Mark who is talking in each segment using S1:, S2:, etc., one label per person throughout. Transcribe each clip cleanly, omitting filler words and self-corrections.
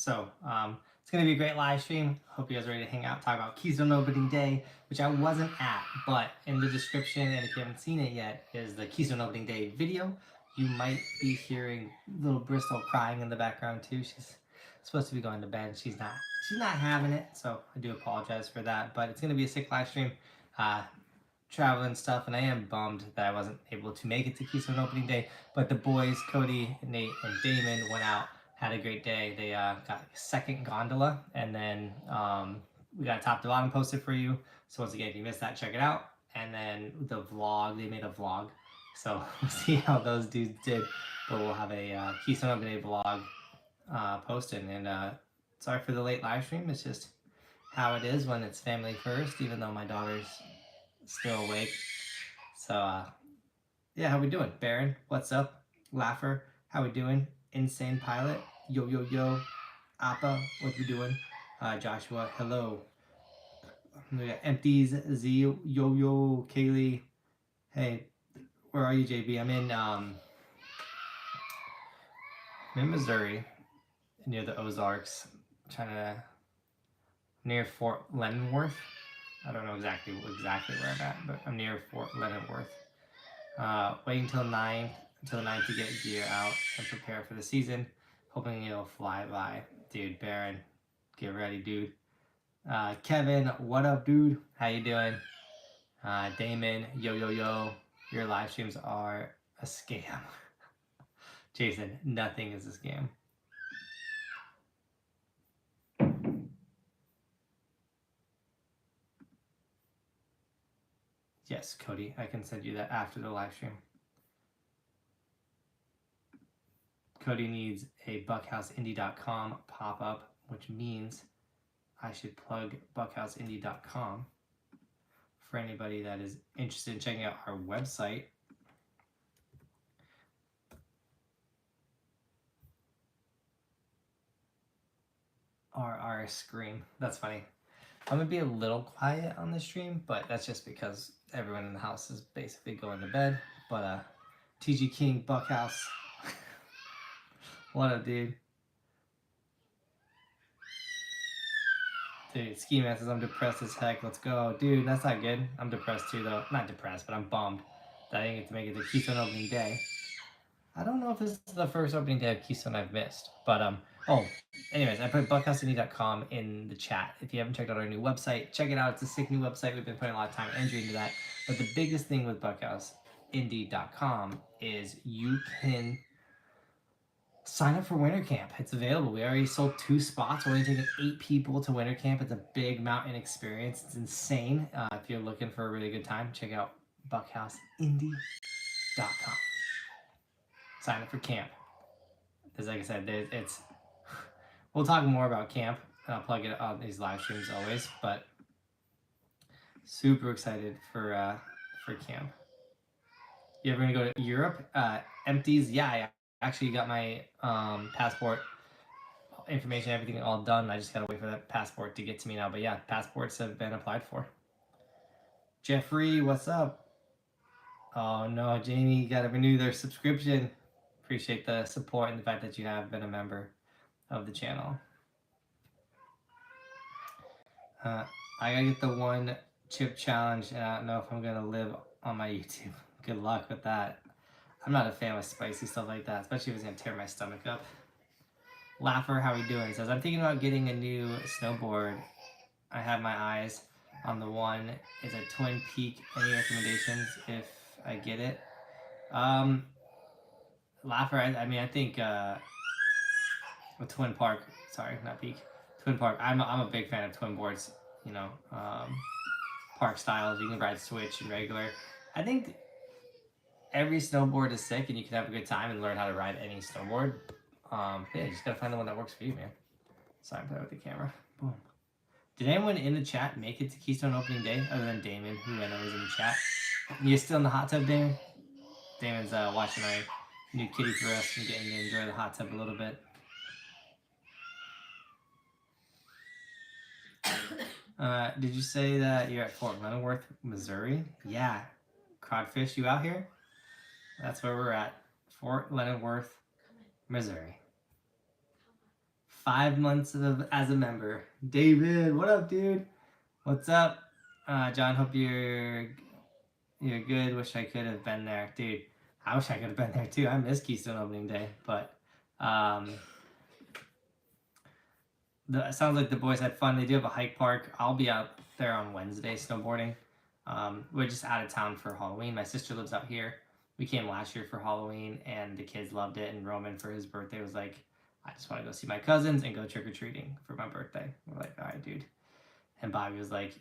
S1: So it's going to be a great live stream. Hope you guys are ready to hang out, talk about Keystone opening day, which I wasn't at, but in the description, and if you haven't seen it yet, is the Keystone opening day video. You might be hearing little Bristol crying in the background too. She's supposed to be going to bed. She's not having it, so I do apologize for that. But it's going to be a sick live stream. Traveling stuff, and I am bummed that I wasn't able to make it to Keystone opening day, but the boys, Cody, Nate, and Damon went out, had a great day. They got a second gondola, and then we got a top to bottom posted for you. So once again, if you missed that, check it out. And then the vlog, they made a vlog, so we'll see how those dudes did, but we'll have a Keystone opening day vlog posted. And sorry for the late live stream. It's just how it is when it's family first, even though my daughter's still awake. So yeah, how we doing? Baron, what's up? Laugher, how we doing? Insane Pilot, yo yo yo. Appa, what we doing? Joshua, hello. We got Empties, Z, yo yo. Kaylee, hey, where are you, JB? I'm in Missouri, near the Ozarks, near Fort Leavenworth. I don't know exactly where I'm at, but I'm near Fort Leavenworth. Waiting till the 9th to get gear out and prepare for the season. Hoping it'll fly by. Dude, Baron, get ready, dude. Kevin, what up, dude? How you doing? Damon, yo yo yo. Your live streams are a scam. Jason, nothing is a scam. Yes, Cody, I can send you that after the live stream. Cody needs a buckhouseindy.com pop-up, which means I should plug buckhouseindy.com for anybody that is interested in checking out our website. Our scream. That's funny. I'm going to be a little quiet on the stream, but that's just because everyone in the house is basically going to bed. But TG King, Buckhouse. What up, dude? Dude, Ski Man says I'm depressed as heck. Let's go. Dude, that's not good. I'm depressed too, though. Not depressed, but I'm bummed that I didn't get to make it to Keystone opening day. I don't know if this is the first opening day of Keystone I've missed, but oh, anyways, I put buckhouseindy.com in the chat. If you haven't checked out our new website, check it out. It's a sick new website. We've been putting a lot of time and energy into that. But the biggest thing with buckhouseindy.com is you can sign up for winter camp. It's available. We already sold 2 spots. We're only taking 8 people to winter camp. It's a big mountain experience. It's insane. If you're looking for a really good time, check out buckhouseindy.com. Sign up for camp. Because like I said, it's we'll talk more about camp. I'll plug it on these live streams always, but super excited for camp. You ever gonna go to Europe? Empties? Yeah, I actually got my passport information, everything all done. I just gotta wait for that passport to get to me now. But yeah, passports have been applied for. Jeffrey, what's up? Oh no, Jamie, gotta renew their subscription. Appreciate the support and the fact that you have been a member of the channel. I gotta get the 1 chip challenge, and I don't know if I'm gonna live on my YouTube. Good luck with that. I'm not a fan of spicy stuff like that, especially if it's gonna tear my stomach up. Laugher, how we doing? Says, I'm thinking about getting a new snowboard. I have my eyes on the one. It's a Twin Peak. Any recommendations if I get it? Laugher, I think a Twin Park. Sorry, not Peak. Twin Park. I'm a big fan of twin boards. You know, park styles. You can ride switch and regular. I think every snowboard is sick, and you can have a good time and learn how to ride any snowboard. Yeah, you just gotta find the one that works for you, man. Sorry, I'm playing with the camera. Boom. Did anyone in the chat make it to Keystone opening day other than Damon, who I know is in the chat? You still in the hot tub, Damon? Damon's watching our new kitty for us and getting to enjoy the hot tub a little bit. Did you say that you're at Fort Leavenworth, Missouri? Yeah. Codfish, you out here? That's where we're at. Fort Leavenworth, Missouri. 5 months as a member. David, what up, dude? What's up? John, hope you're good. Wish I could have been there, dude. I wish I could have been there too. I miss Keystone opening day, but it sounds like the boys had fun. They do have a hike park. I'll be out there on Wednesday snowboarding. We're just out of town for Halloween. My sister lives out here. We came last year for Halloween, and the kids loved it. And Roman, for his birthday, was like, I just want to go see my cousins and go trick-or-treating for my birthday. We're like, all right, dude. And Bobby was like,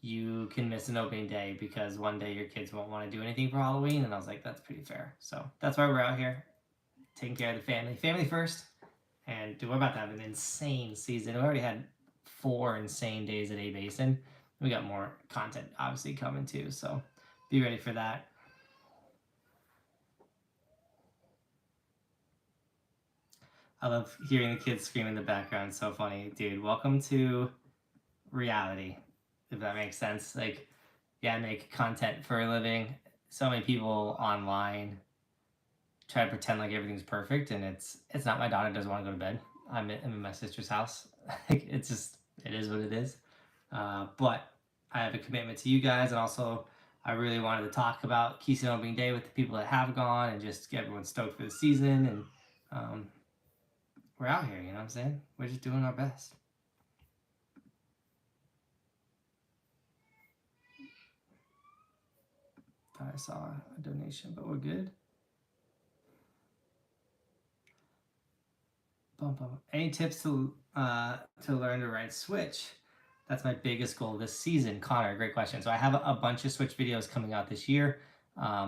S1: you can miss an opening day because one day your kids won't want to do anything for Halloween. And I was like, that's pretty fair. So that's why we're out here, taking care of the family. Family first. And dude, we're about to have an insane season. We already had 4 insane days at A Basin. We got more content obviously coming too. So be ready for that. I love hearing the kids scream in the background. So funny. Dude, welcome to reality, if that makes sense. Like, yeah, I make content for a living. So many people online try to pretend like everything's perfect, and it's not. My daughter doesn't want to go to bed. I'm in my sister's house. It's just, it is what it is. But I have a commitment to you guys, and also I really wanted to talk about Keystone opening day with the people that have gone and just get everyone stoked for the season. And we're out here, you know what I'm saying? We're just doing our best. I saw a donation, but we're good. Any tips to learn to ride Switch? That's my biggest goal this season. Connor, great question. So I have a bunch of Switch videos coming out this year.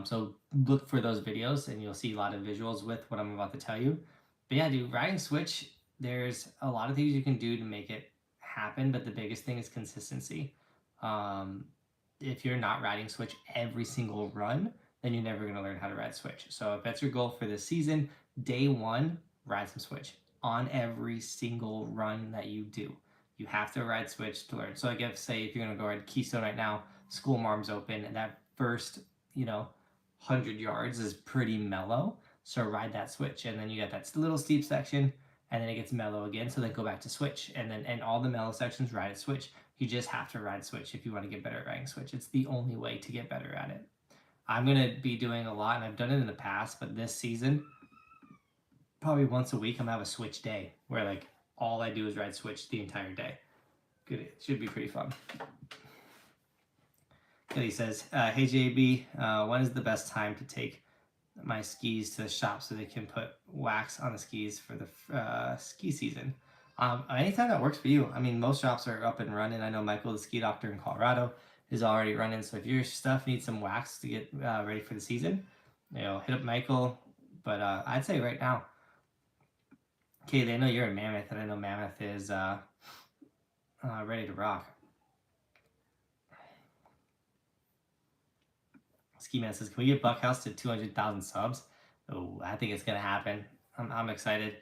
S1: So look for those videos and you'll see a lot of visuals with what I'm about to tell you. But yeah, dude, riding Switch, there's a lot of things you can do to make it happen, but the biggest thing is consistency. If you're not riding Switch every single run, then you're never going to learn how to ride Switch. So if that's your goal for this season, day 1, ride some Switch on every single run that you do. You have to ride Switch to learn. So I guess, say if you're going to go ride Keystone right now, School Marm's open, and that first, 100 yards is pretty mellow. So ride that Switch, and then you got that little steep section, and then it gets mellow again. So then go back to Switch, and then all the mellow sections, ride at Switch. You just have to ride Switch if you want to get better at riding Switch. It's the only way to get better at it. I'm going to be doing a lot, and I've done it in the past, but this season, probably once a week, I'm going to have a Switch day where like all I do is ride Switch the entire day. Good. It should be pretty fun. Kelly says, hey JB, when is the best time to take my skis to the shop so they can put wax on the skis for the ski season? Anytime that works for you. I mean, most shops are up and running. I know Michael, the ski doctor in Colorado, is already running. So if your stuff needs some wax to get ready for the season, hit up Michael. But I'd say right now. Okay, they know you're in Mammoth, and I know Mammoth is ready to rock. Ski Man says, can we get Buckhouse to 200,000 subs? Oh, I think it's gonna happen. I'm excited.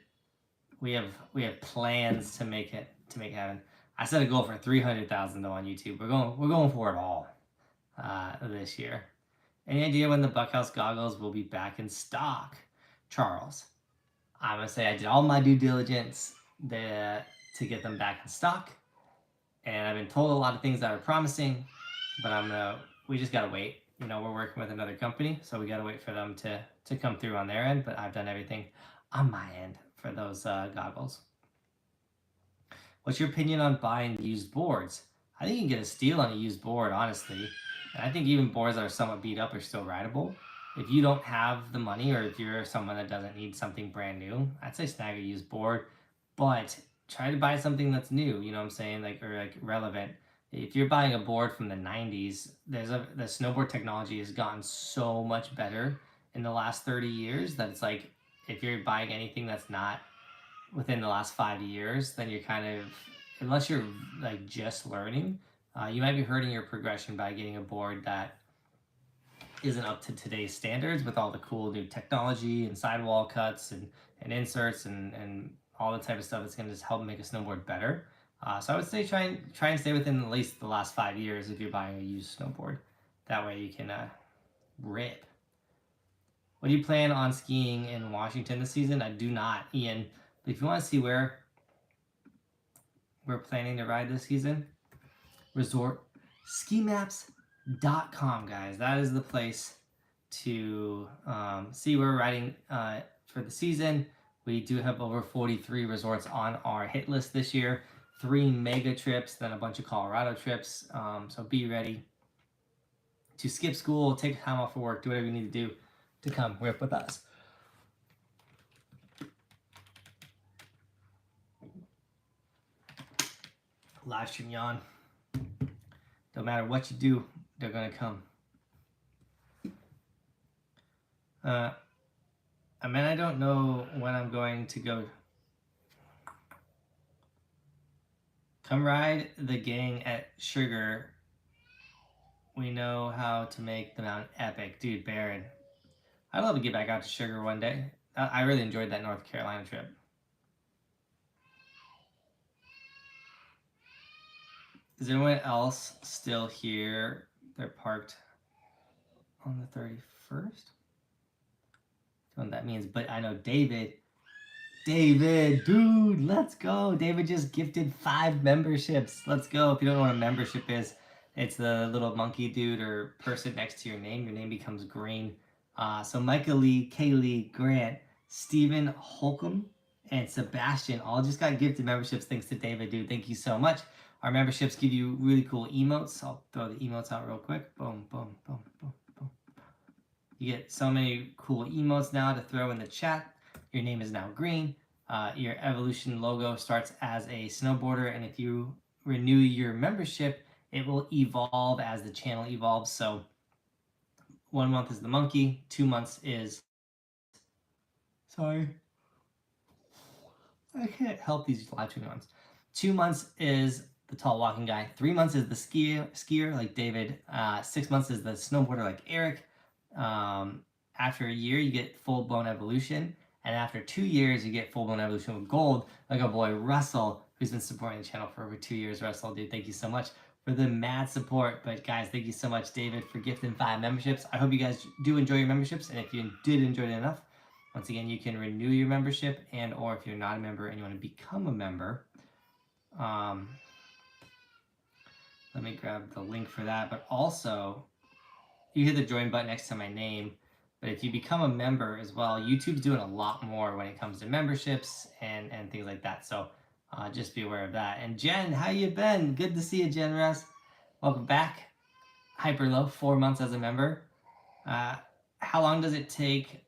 S1: We have plans to make it happen. I set a goal for 300,000 though on YouTube. We're going for it all this year. Any idea when the Buckhouse goggles will be back in stock? Charles, I'm gonna say I did all my due diligence to get them back in stock, and I've been told a lot of things that are promising, but we just gotta wait. We're working with another company, so we gotta wait for them to come through on their end, but I've done everything on my end for those goggles. What's your opinion on buying used boards? I think you can get a steal on a used board, honestly. And I think even boards that are somewhat beat up are still rideable. If you don't have the money, or if you're someone that doesn't need something brand new, I'd say snag a used board, but try to buy something that's new, you know what I'm saying, or relevant. If you're buying a board from the 90s, the snowboard technology has gotten so much better in the last 30 years that it's like, if you're buying anything that's not within the last 5 years, then you're kind of, unless you're like just learning, you might be hurting your progression by getting a board that isn't up to today's standards with all the cool new technology and sidewall cuts and inserts and all the type of stuff that's going to just help make a snowboard better. So I would say try and stay within at least the last 5 years if you're buying a used snowboard. That way you can rip. What do you plan on skiing in Washington this season? I do not, Ian. But if you want to see where we're planning to ride this season. ResortSkiMaps.com, guys. That is the place to see where we're riding for the season. We do have over 43 resorts on our hit list this year. 3 mega trips, then a bunch of Colorado trips. So be ready to skip school, take time off of work, do whatever you need to do to come rip with us. Live stream yawn. Don't matter what you do, they're gonna come. I mean, I don't know when I'm going to go. Come ride the gang at Sugar. We know how to make the mountain epic. Dude, Baron. I'd love to get back out to Sugar one day. I really enjoyed that North Carolina trip. Is anyone else still here? They're parked on the 31st? I don't know what that means, but I know David. David, dude, let's go. David just gifted 5 memberships. Let's go. If you don't know what a membership is, it's the little monkey dude or person next to your name. Your name becomes green. So Micah Lee, Kaylee, Grant, Stephen Holcomb, and Sebastian all just got gifted memberships thanks to David, dude. Thank you so much. Our memberships give you really cool emotes. I'll throw the emotes out real quick. Boom, boom, boom, boom, boom. You get so many cool emotes now to throw in the chat. Your name is now green. Your Evolution logo starts as a snowboarder, and if you renew your membership, it will evolve as the channel evolves. So 1 month is the monkey, 2 months is... Sorry. I can't help these live stream ones. 2 months is the tall walking guy. 3 months is the skier like David. 6 months is the snowboarder like Eric. After a year, you get full-blown evolution. And after 2 years, you get full-blown evolution with gold, like our boy Russell, who's been supporting the channel for over 2 years. Russell, dude, thank you so much for the mad support. But guys, thank you so much, David, for gifting 5 memberships. I hope you guys do enjoy your memberships. And if you did enjoy it enough, once again, you can renew your membership, and or if you're not a member and you want to become a member, let me grab the link for that. But also, you hit the join button next to my name. But if you become a member as well, YouTube's doing a lot more when it comes to memberships and things like that. So just be aware of that. And Jen, how you been? Good to see you, Jen Russ. Welcome back. Hyperlow, 4 months as a member. How long does it take?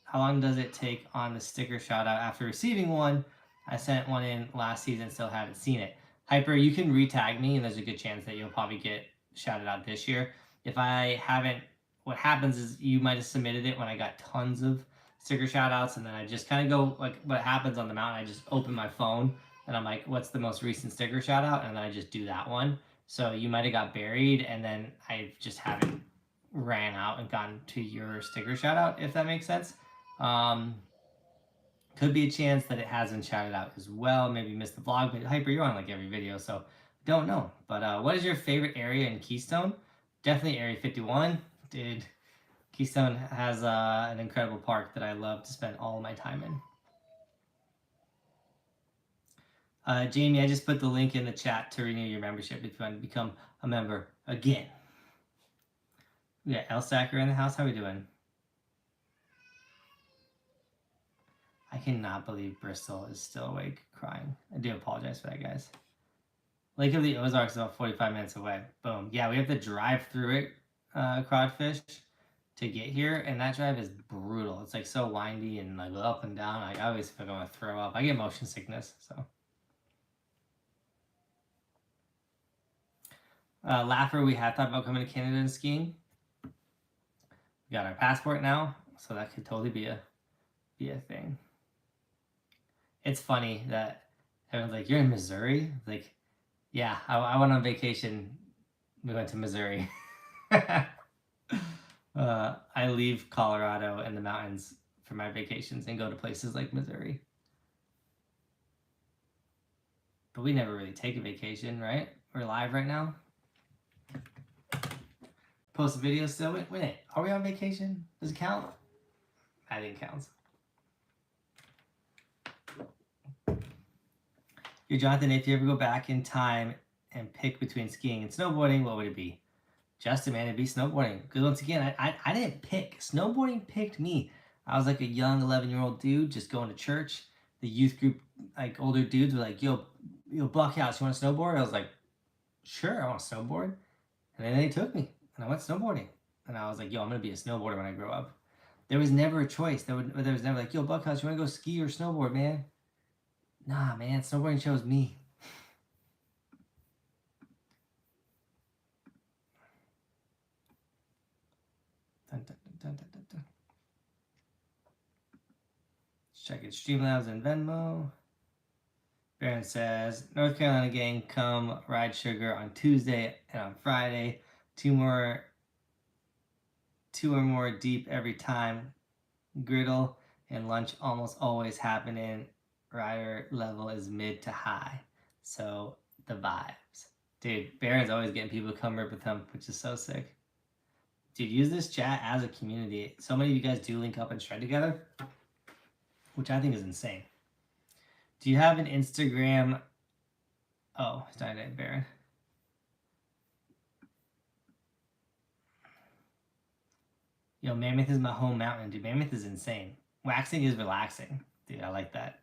S1: How long does it take on the sticker shout out after receiving one? I sent one in last season, still haven't seen it. Hyper, you can re-tag me, and there's a good chance that you'll probably get shouted out this year. If I haven't, what happens is you might have submitted it when I got tons of sticker shout outs, and then I just kind of go, like what happens on the mountain, I just open my phone, and I'm like, what's the most recent sticker shout out? And then I just do that one. So you might have got buried, and then I just haven't ran out and gotten to your sticker shout out, if that makes sense. Could be a chance that it hasn't shouted out as well. Maybe you missed the vlog, but Hyper, you're on like every video, so don't know. But what is your favorite area in Keystone? Definitely Area 51. Dude, Keystone has an incredible park that I love to spend all of my time in. Jamie, I just put the link in the chat to renew your membership if you want to become a member again. We got Elsacker in the house. How we doing? I cannot believe Bristol is still awake crying. I do apologize for that, guys. Lake of the Ozarks is about 45 minutes away. Boom. Yeah, we have to drive through it, Crawfish, to get here, and that drive is brutal. It's like so windy and like up and down. Like, I always feel like I'm gonna throw up. I get motion sickness, so. Laffer, we had thought about coming to Canada and skiing. We got our passport now, so that could totally be a thing. It's funny that everyone's like, you're in Missouri? Like, yeah, I went on vacation. We went to Missouri. I leave Colorado and the mountains for my vacations and go to places like Missouri. But we never really take a vacation, right? We're live right now. Post a video still. Wait, are we on vacation? Does it count? I think it counts. Dear Jonathan, if you ever go back in time and pick between skiing and snowboarding, what would it be? Justin, man, it'd be snowboarding. Because once again, I didn't pick. Snowboarding picked me. I was like a young 11-year-old dude just going to church. The youth group, like older dudes, were like, yo, Buckhouse, you want to snowboard? I was like, sure, I want to snowboard. And then they took me, and I went snowboarding. And I was like, yo, I'm going to be a snowboarder when I grow up. There was never a choice. There was never like, yo, Buckhouse, you want to go ski or snowboard, man? Nah, man, snowboarding chose me. Dun, dun, dun, dun, dun, dun. Let's check it. Streamlabs and Venmo. Baron says, North Carolina gang, come ride sugar on Tuesday and on Friday. Two or more deep every time. Griddle and lunch almost always happening. Rider level is mid to high. So the vibes. Dude, Baron's always getting people to come rip with him, which is so sick. Dude, use this chat as a community. So many of you guys do link up and shred together, which I think is insane. Do you have an Instagram? Oh, it's not it, Baron. Yo, Mammoth is my home mountain, dude. Mammoth is insane. Waxing is relaxing, dude. I like that.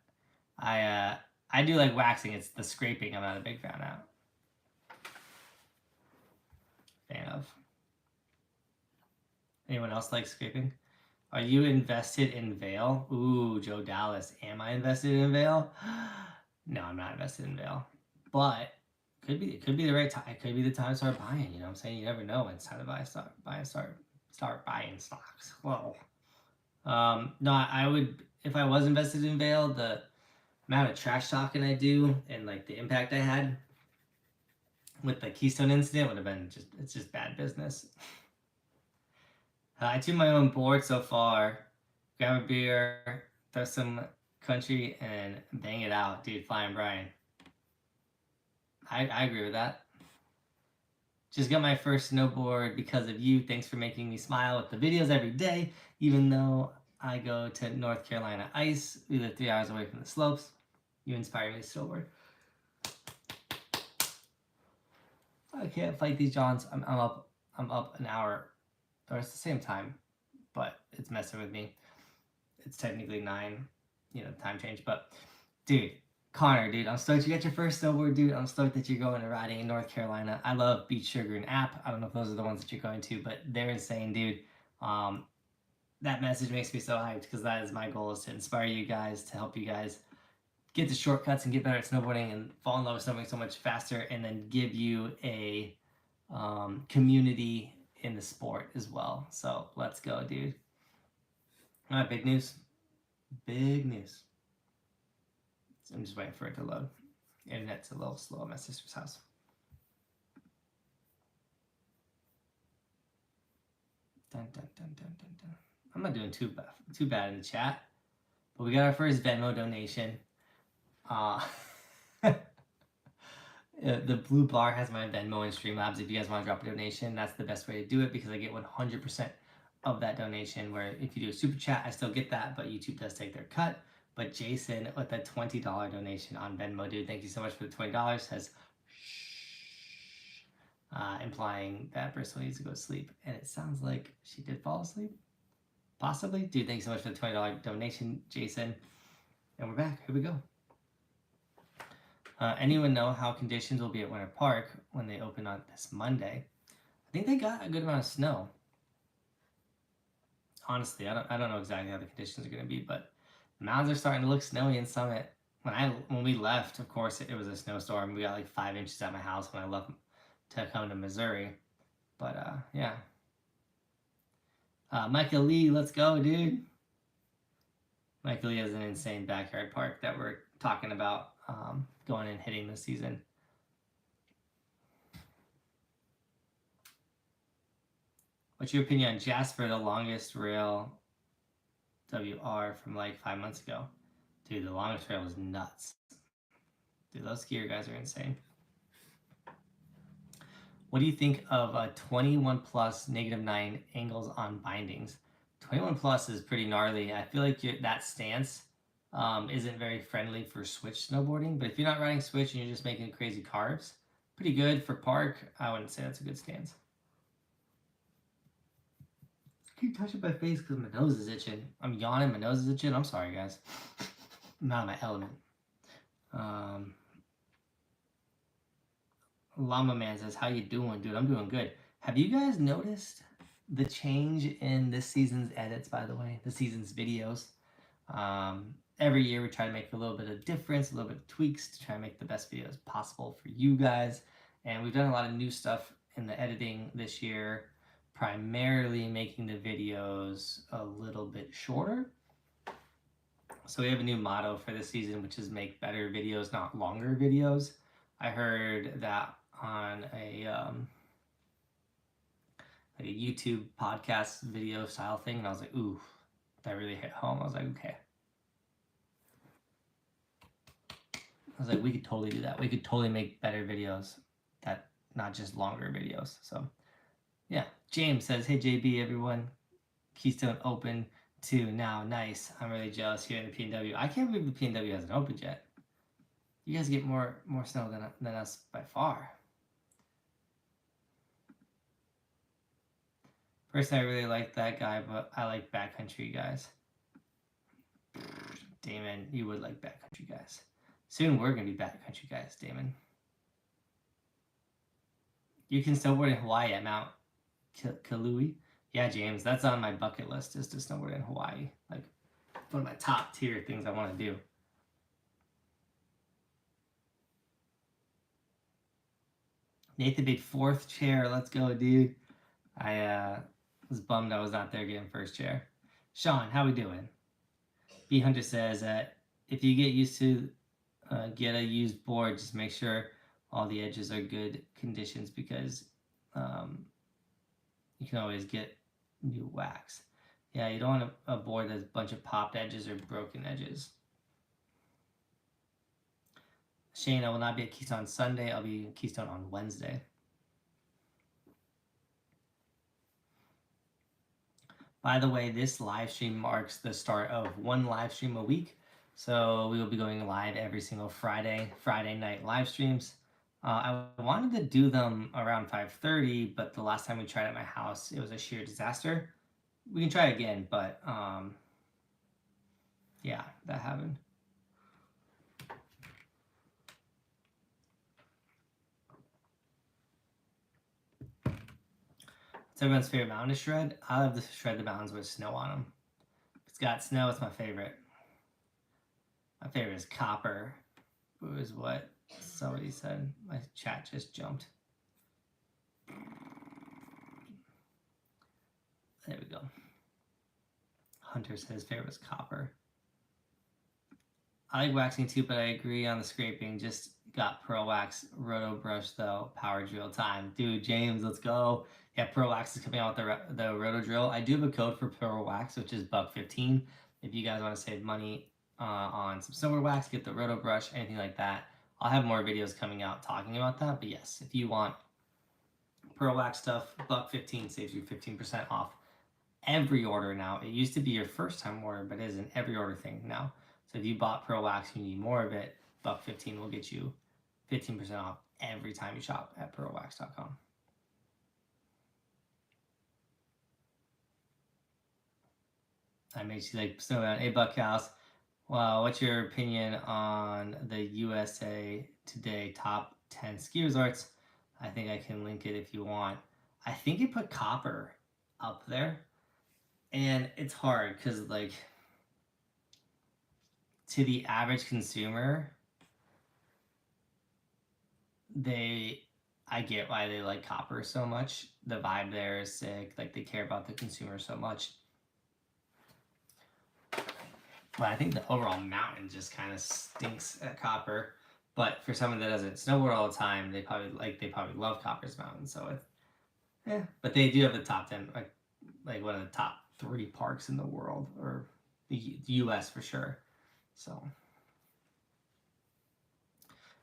S1: I do like waxing. It's the scraping I'm not a big fan of. Anyone else like scraping? Are you invested in Vail? Ooh, Joe Dallas. Am I invested in Vail? No, I'm not invested in Vail. But it could be the right time. It could be the time to start buying. You know what I'm saying? You never know when it's time to start buying stocks. Whoa. No, I would, if I was invested in Vail, the amount of trash talking I do and like the impact I had with the Keystone incident would have been it's just bad business. I tuned my own board so far. Grab a beer, throw some country, and bang it out, dude. Flying Brian. I agree with that. Just got my first snowboard because of you. Thanks for making me smile with the videos every day. Even though I go to North Carolina ice, we live 3 hours away from the slopes. You inspire me to snowboard. I can't fight these Johns. I'm up an hour. Or it's the same time, but it's messing with me. It's technically 9, time change. But dude, Connor, dude, I'm stoked you got your first snowboard, dude. I'm stoked that you're going and riding in North Carolina. I love Beach Sugar and App. I don't know if those are the ones that you're going to, but they're insane, dude. That message makes me so hyped because that is my goal, is to inspire you guys, to help you guys get the shortcuts and get better at snowboarding and fall in love with snowboarding so much faster, and then give you a community in the sport as well. So let's go, dude. All right, big news. Big news. So I'm just waiting for it to load. Internet's a little slow at my sister's house. Dun, dun, dun, dun, dun, dun. I'm not doing too bad in the chat, but we got our first Venmo donation. The blue bar has my Venmo and Streamlabs. If you guys want to drop a donation, that's the best way to do it, because I get 100% of that donation, where if you do a super chat, I still get that, but YouTube does take their cut. But Jason with a $20 donation on Venmo, dude, thank you so much for the $20, has implying that Bristol needs to go to sleep. And it sounds like she did fall asleep. Possibly. Dude, thanks so much for the $20 donation, Jason. And we're back. Here we go. Anyone know how conditions will be at Winter Park when they open on this Monday? I think they got a good amount of snow. Honestly, I don't know exactly how the conditions are going to be, but the mountains are starting to look snowy in Summit. When we left, of course, it was a snowstorm. We got like 5 inches at my house when I left to come to Missouri. But yeah. Michael Lee, let's go, dude. Michael Lee has an insane backyard park that we're talking about going and hitting this season. What's your opinion on Jasper, the longest rail WR from like 5 months ago? Dude, the longest rail was nuts. Dude, those skier guys are insane. What do you think of a 21 plus -9 angles on bindings? 21 plus is pretty gnarly. I feel like that stance isn't very friendly for switch snowboarding. But if you're not riding switch and you're just making crazy carves, pretty good for park. I wouldn't say that's a good stance. I keep touching my face because my nose is itching. I'm yawning, my nose is itching. I'm sorry, guys. I'm not in my element. Llama Man says, how you doing, dude? I'm doing good. Have you guys noticed the change in this season's edits, by the way? The season's videos? Every year we try to make a little bit of difference, a little bit of tweaks to try to make the best videos possible for you guys. And we've done a lot of new stuff in the editing this year, primarily making the videos a little bit shorter. So we have a new motto for this season, which is make better videos, not longer videos. I heard that on a like a YouTube podcast video style thing, and I was like, ooh, that really hit home. I was like, okay. I was like, we could totally do that. We could totally make better videos, that not just longer videos. So yeah, James says, hey JB, everyone, Keystone open too now. Nice. I'm really jealous here in the PNW. I can't believe the PNW hasn't opened yet. You guys get more snow than us by far. Personally, I really like that guy, but I like backcountry guys. Damon, you would like backcountry guys. Soon we're going to be backcountry guys, Damon. You can snowboard in Hawaii at Mount Kalui. Yeah, James, that's on my bucket list, is to snowboard in Hawaii. Like, one of my top tier things I want to do. Nathan Big fourth chair. Let's go, dude. I was bummed I was not there getting first chair. Sean, how we doing? B Hunter says that if you get used to get a used board, just make sure all the edges are good conditions, because you can always get new wax. Yeah, you don't want a board that's a bunch of popped edges or broken edges. Shane, I will not be at Keystone on Sunday. I'll be in Keystone on Wednesday. By the way, this live stream marks the start of one live stream a week. So we will be going live every single Friday night live streams. I wanted to do them around 5:30, but the last time we tried at my house, it was a sheer disaster. We can try again, but yeah, that happened. What's everyone's favorite mountain to shred? I love to shred the mountains with snow on them. If it's got snow, it's my favorite. My favorite is copper. It was what somebody said. My chat just jumped. There we go. Hunter says his favorite was copper. I like waxing too, but I agree on the scraping. Just got Pearl Wax Roto Brush though. Power drill time. Dude, James, let's go. Yeah, Pearl Wax is coming out with the Roto Drill. I do have a code for Pearl Wax, which is $1.15. If you guys want to save money on some snowboard wax, get the Roto Brush, anything like that. I'll have more videos coming out talking about that. But yes, if you want Pearl Wax stuff, $1.15 saves you 15% off every order now. It used to be your first time order, but it is an every order thing now. So if you bought Pearl Wax, you need more of it, $1.15 will get you 15% off every time you shop at pearlwax.com. I made you like Snowbound. Hey, Buckhouse. Well, what's your opinion on the USA Today top 10 ski resorts? I think I can link it if you want. I think it put copper up there. And it's hard because, like, to the average consumer, I get why they like copper so much. The vibe there is sick. Like, they care about the consumer so much. But I think the overall mountain just kind of stinks at copper. But for someone that doesn't snowboard all the time, they probably love Copper's Mountain. So it's, yeah. But they do have the top 10, like one of the top 3 parks in the world, or the U.S. for sure. So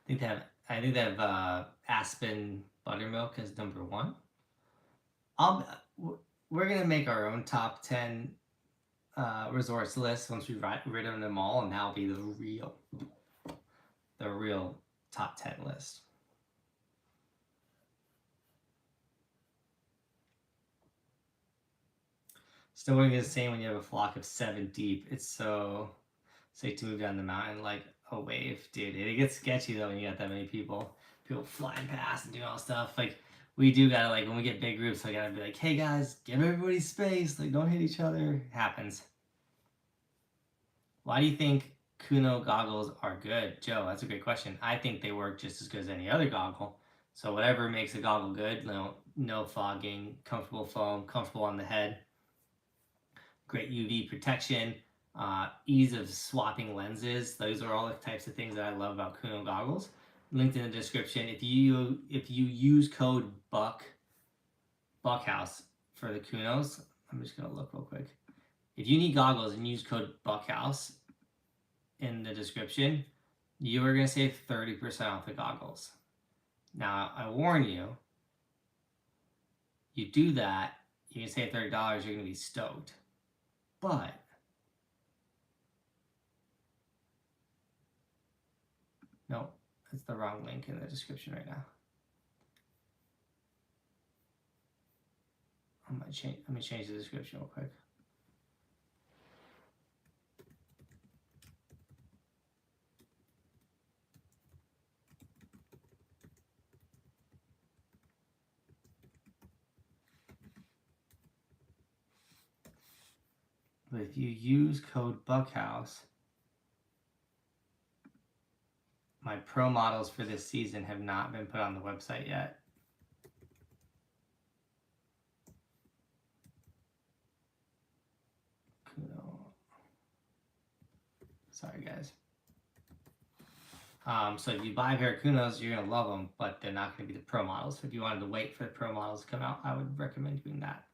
S1: I think they have Aspen Buttermilk as number 1. We're gonna make our own top 10 resorts list once we've ridden them all, and that'll be the real top 10 list. Snowboarding is the same when you have a flock of 7 deep. It's so safe to move down the mountain like a wave, dude. It gets sketchy though when you got that many people flying past and doing all stuff. Like, we do gotta, like, when we get big groups, I gotta be like, hey guys, give everybody space, like, don't hit each other. It happens. Why do you think Khuno goggles are good? Joe, that's a great question. I think they work just as good as any other goggle. So whatever makes a goggle good, no fogging, comfortable foam, comfortable on the head, great UV protection, ease of swapping lenses. Those are all the types of things that I love about Khuno goggles. Linked in the description. If you use code Buckhouse for the Khunos, I'm just gonna look real quick. If you need goggles and use code Buckhouse in the description, you are gonna save 30% off the goggles. Now, I warn you, you do that, you can save $30, you're gonna be stoked. But no, it's the wrong link in the description right now. Let me change the description real quick. But if you use code Buckhouse, my pro models for this season have not been put on the website yet. Khuno. Sorry, guys. So if you buy a pair of Khunos, you're gonna love them, but they're not gonna be the pro models. If you wanted to wait for the pro models to come out, I would recommend doing that.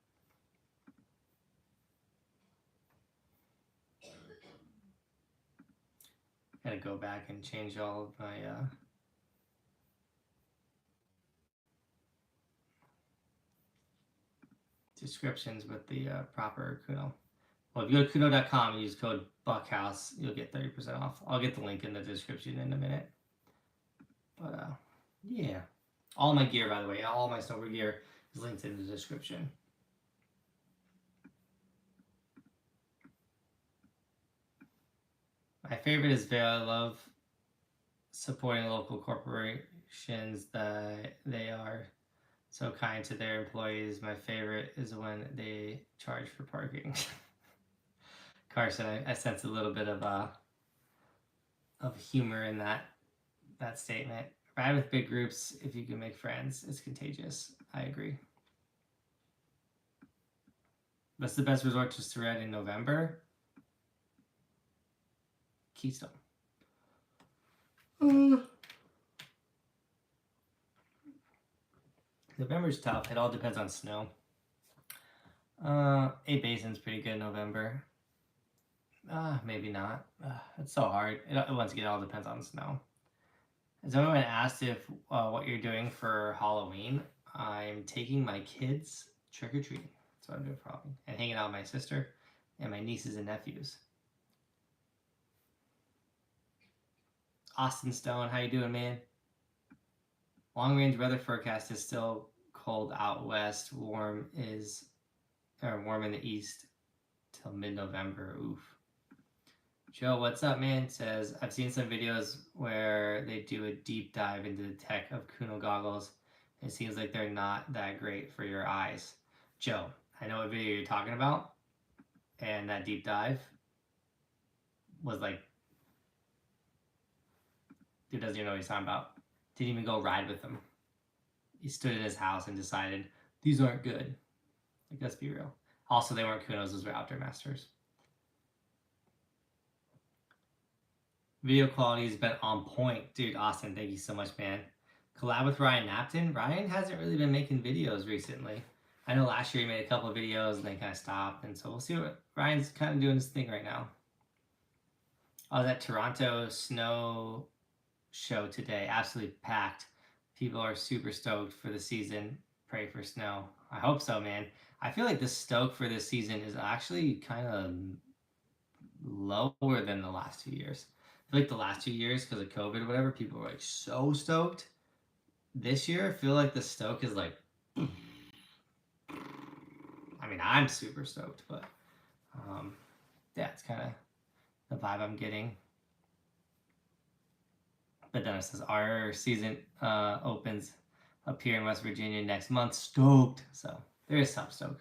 S1: Gotta go back and change all of my descriptions with the proper Khuno. Well, if you go to Khuno.com and use code Buckhouse, you'll get 30% off. I'll get the link in the description in a minute. But yeah, all my gear, by the way, all my snowboard gear is linked in the description. My favorite is I love supporting local corporations that they are so kind to their employees. My favorite is when they charge for parking. Carson, I sense a little bit of humor in that statement. Ride with big groups if you can make friends. It's contagious. I agree. What's the best resort to ride in November? Keystone. November's tough. It all depends on snow. 8 Basin's pretty good in November. Maybe not. It's so hard. Once again, it all depends on snow. Has anyone asked if what you're doing for Halloween? I'm taking my kids trick-or-treating. That's what I'm doing for Halloween. And hanging out with my sister and my nieces and nephews. Austin Stone, how you doing, man? Long-range weather forecast is still cold out west. Warm in the east till mid-November. Oof. Joe, what's up, man? Says, I've seen some videos where they do a deep dive into the tech of Khuno goggles. It seems like they're not that great for your eyes. Joe, I know what video you're talking about. And that deep dive was like, dude doesn't even know what he's talking about. Didn't even go ride with him. He stood in his house and decided, these aren't good. Like, let's be real. Also, they weren't Khunos, those were Outdoor Masters. Video quality has been on point. Dude, Austin, thank you so much, man. Collab with Ryan Napton. Ryan hasn't really been making videos recently. I know last year he made a couple of videos and then kind of stopped. And so we'll see what Ryan's kind of doing his thing right now. I was at Toronto Snow Show today. Absolutely packed. People are super stoked for the season. Pray for snow. I hope so, man. I feel like the stoke for this season is actually kind of lower than the last 2 years. I feel like the last 2 years, because of COVID or whatever, people were like so stoked. This year, I feel like the stoke is like, I mean, I'm super stoked, but yeah, it's kind of the vibe I'm getting. But then it says our season opens up here in West Virginia next month. Stoked. So there is some stoke.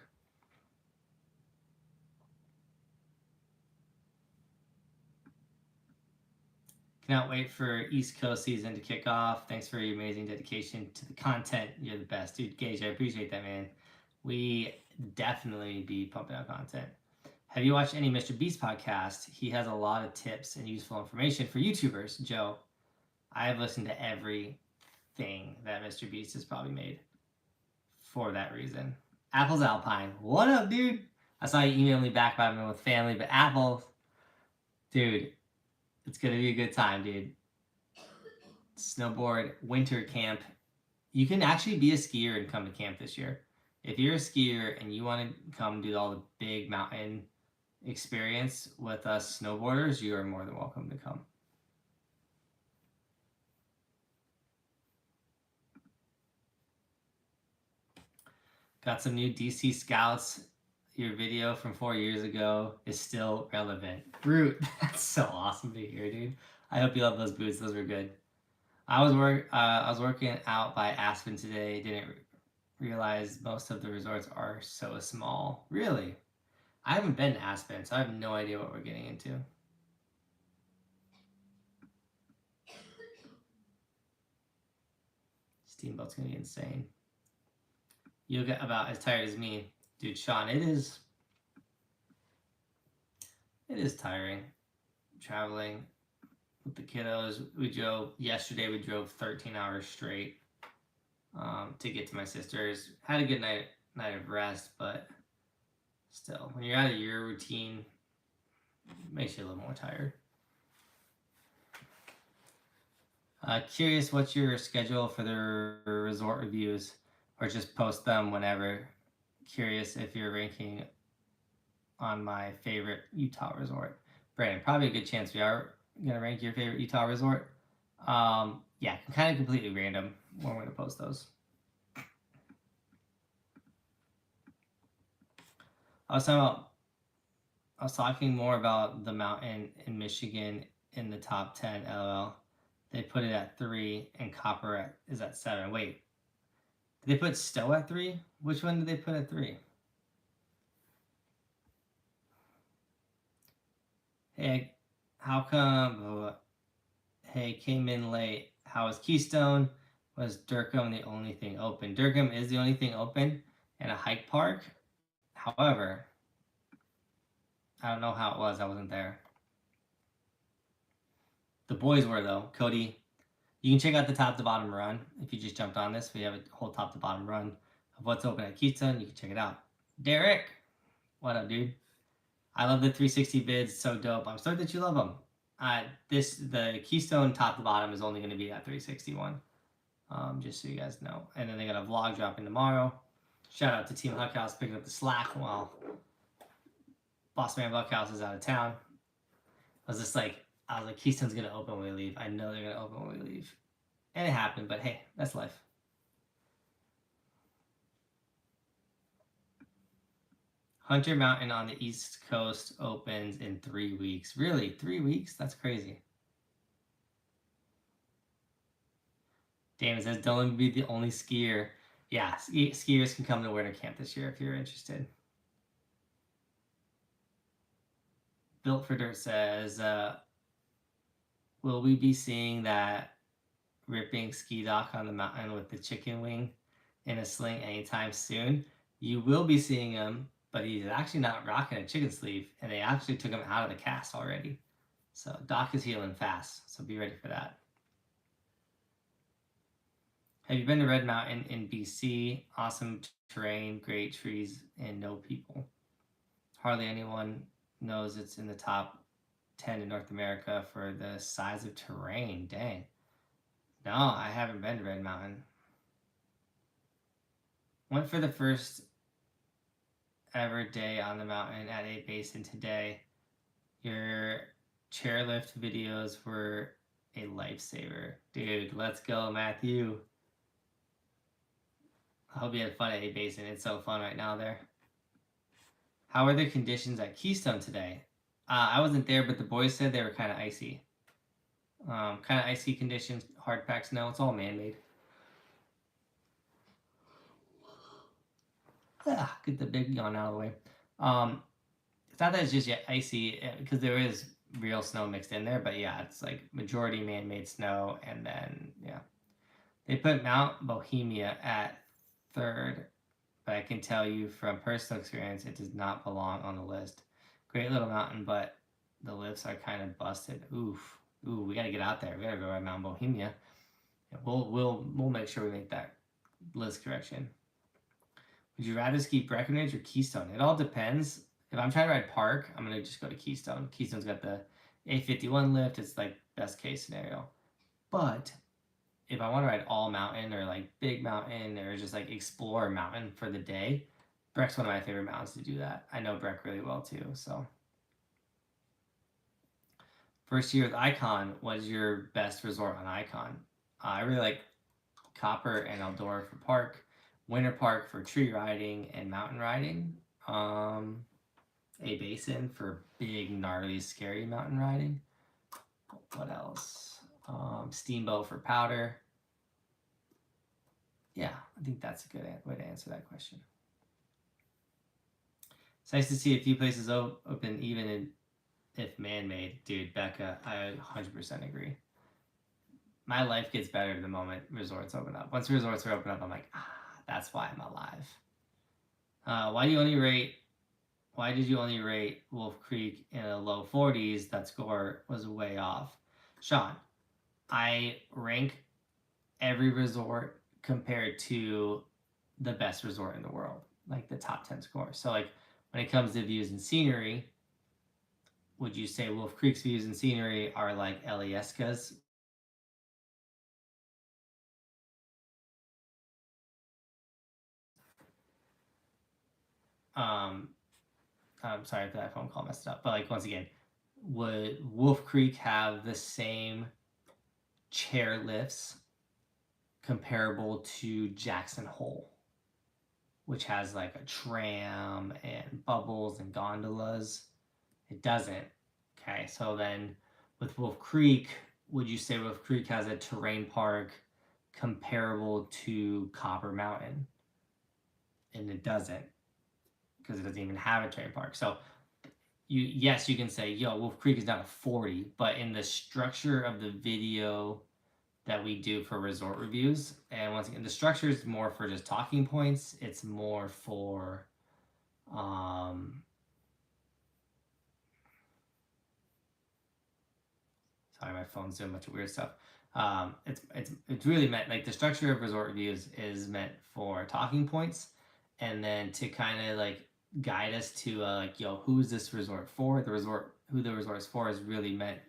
S1: Cannot wait for East Coast season to kick off. Thanks for your amazing dedication to the content. You're the best. Dude, Gage, I appreciate that, man. We definitely be pumping out content. Have you watched any Mr. Beast podcast? He has a lot of tips and useful information for YouTubers. Joe, I have listened to everything that Mr. Beast has probably made for that reason. Apple's Alpine. What up, dude? I saw you email me back about it with family, but Apple, dude, it's going to be a good time, dude. Snowboard winter camp. You can actually be a skier and come to camp this year. If you're a skier and you want to come do all the big mountain experience with us snowboarders, you are more than welcome to come. Got some new DC Scouts. Your video from 4 years ago is still relevant. Root, that's so awesome to hear, dude. I hope you love those boots. Those were good. I was working out by Aspen today. Didn't realize most of the resorts are so small. Really? I haven't been to Aspen, so I have no idea what we're getting into. Steamboat's gonna be insane. You'll get about as tired as me. Dude, Sean, it is tiring traveling with the kiddos. Yesterday we drove 13 hours straight to get to my sister's. Had a good night of rest, but still, when you're out of your routine, it makes you a little more tired. Curious what's your schedule for the resort reviews, or just post them whenever. Curious if you're ranking on my favorite Utah resort. Brandon, probably a good chance we are going to rank your favorite Utah resort. Yeah, kind of completely random when we're going to post those. I was talking more about the mountain in Michigan in the top 10, LOL. They put it at 3 and Copper is at 7. Wait, did they put Stowe at 3? Which one did they put at 3? Hey, how come? Hey, came in late. How was Keystone? Was Durham the only thing open? Durham is the only thing open and a hike park. However, I don't know how it was. I wasn't there. The boys were, though. Cody, you can check out the top to bottom run. If you just jumped on this, we have a whole top to bottom run of what's open at Keystone. You can check it out. Derek, what up, dude? I love the 360 vids. So dope. I'm stoked that you love them. The Keystone top to bottom is only going to be that 361. Just so you guys know. And then they got a vlog dropping tomorrow. Shout out to Team Buckhouse picking up the slack while Boss Man Buckhouse is out of town. I was like, Keystone's going to open when we leave. I know they're going to open when we leave. And it happened, but hey, that's life. Hunter Mountain on the East Coast opens in 3 weeks. Really? 3 weeks? That's crazy. Damon says, don't let me be the only skier. Yeah, skiers can come to winter camp this year if you're interested. Built for Dirt says, will we be seeing that ripping ski dock on the mountain with the chicken wing in a sling anytime soon? You will be seeing him, but he's actually not rocking a chicken sleeve, and they actually took him out of the cast already. So Doc is healing fast, so be ready for that. Have you been to Red Mountain in BC? Awesome terrain, great trees, and no people. Hardly anyone knows it's in the top 10 in North America for the size of terrain. Dang. No, I haven't been to Red Mountain. Went for the first ever day on the mountain at 8 Basin today. Your chairlift videos were a lifesaver. Dude, let's go, Matthew. I hope you had fun at A Basin. It's so fun right now there. How are the conditions at Keystone today? I wasn't there, but the boys said they were kind of icy. Kind of icy conditions, hard pack snow. It's all man-made. Get the big yawn out of the way. It's not that it's just yet icy because there is real snow mixed in there, but yeah, it's like majority man-made snow, and then yeah, they put Mount Bohemia at 3rd, but I can tell you from personal experience, it does not belong on the list. Great little mountain, but the lifts are kind of busted. Ooh, we gotta get out there. We gotta go ride Mount Bohemia. We'll make sure we make that list correction. Would you rather ski Breckenridge or Keystone? It all depends. If I'm trying to ride Park, I'm gonna just go to Keystone. Keystone's got the A51 lift. It's like best case scenario. But if I want to ride all mountain or like big mountain or just like explore mountain for the day, Breck's one of my favorite mountains to do that. I know Breck really well too. So first year with Icon, what is your best resort on Icon? I really like Copper and Eldora for park, Winter Park for tree riding and mountain riding, A Basin for big, gnarly, scary mountain riding. What else? Steamboat for powder. Yeah, I think that's a good way to answer that question. It's nice to see a few places open, even if man-made. Dude, Becca, I 100% agree. My life gets better the moment resorts open up. Once resorts are open up, I'm like, that's why I'm alive. Why did you only rate Wolf Creek in the low 40s? That score was way off. Sean, I rank every resort compared to the best resort in the world, like the top 10 score. So like when it comes to views and scenery, would you say Wolf Creek's views and scenery are like Elieska's? I'm sorry if that phone call messed up, but like once again, would Wolf Creek have the same chair lifts comparable to Jackson Hole, which has like a tram and bubbles and gondolas? It doesn't. Okay, so then with Wolf Creek, would you say Wolf Creek has a terrain park comparable to Copper Mountain? And it doesn't, because it doesn't even have a terrain park. So yes, you can say, yo, Wolf Creek is not a 40, but in the structure of the video that we do for resort reviews, and once again, the structure is more for just talking points. It's more for sorry, my phone's doing a bunch of weird stuff. It's really meant, like, the structure of resort reviews is meant for talking points, and then to kind of like guide us to like, yo, who's this resort for? Who the resort is for is really meant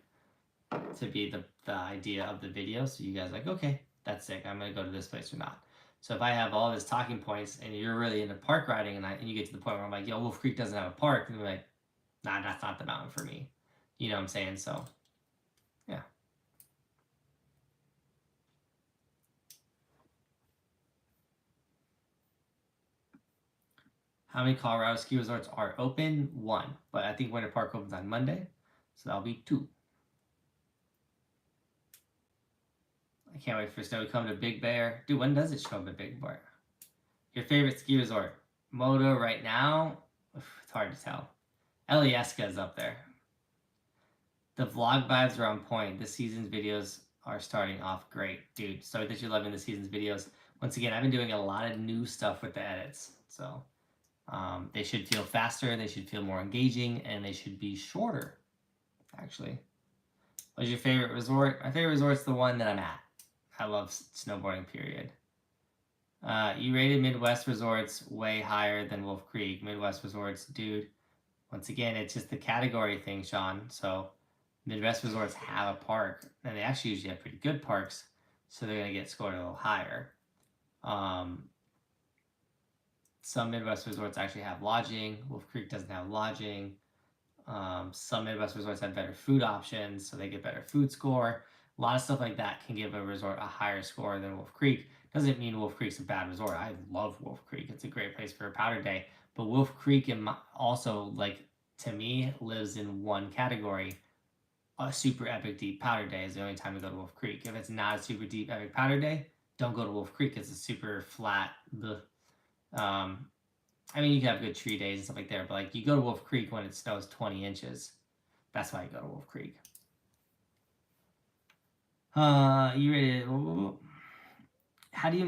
S1: to be the idea of the video. So you guys are like, okay, that's sick. I'm gonna go to this place or not. So if I have all this talking points and you're really into park riding, and you get to the point where I'm like, yo, Wolf Creek doesn't have a park, and you're like, nah, that's not the mountain for me. You know what I'm saying? So yeah. How many Colorado ski resorts are open? 1, but I think Winter Park opens on Monday, so that'll be 2. I can't wait for snow to come to Big Bear. Dude, when does it show up at Big Bear? Your favorite ski resort? Moto right now? It's hard to tell. Elieska is up there. The vlog vibes are on point. This season's videos are starting off great. Dude, sorry that you're loving the season's videos. Once again, I've been doing a lot of new stuff with the edits, so they should feel faster, they should feel more engaging, and they should be shorter, actually. What's your favorite resort? My favorite resort's the one that I'm at. I love snowboarding, period. You rated Midwest resorts way higher than Wolf Creek. Midwest resorts, dude. Once again, it's just the category thing, Sean. So Midwest resorts have a park, and they actually usually have pretty good parks, so they're going to get scored a little higher. Some Midwest resorts actually have lodging. Wolf Creek doesn't have lodging. Some Midwest resorts have better food options, so they get better food score. A lot of stuff like that can give a resort a higher score than Wolf Creek. Doesn't mean Wolf Creek's a bad resort. I love Wolf Creek. It's a great place for a powder day. But Wolf Creek also, like, to me, lives in one category. A super epic deep powder day is the only time to go to Wolf Creek. If it's not a super deep epic powder day, don't go to Wolf Creek. It's a super flat. I mean, you can have good tree days and stuff like that, but like you go to Wolf Creek when it snows 20 inches. That's why you go to Wolf Creek. You ready to, how do you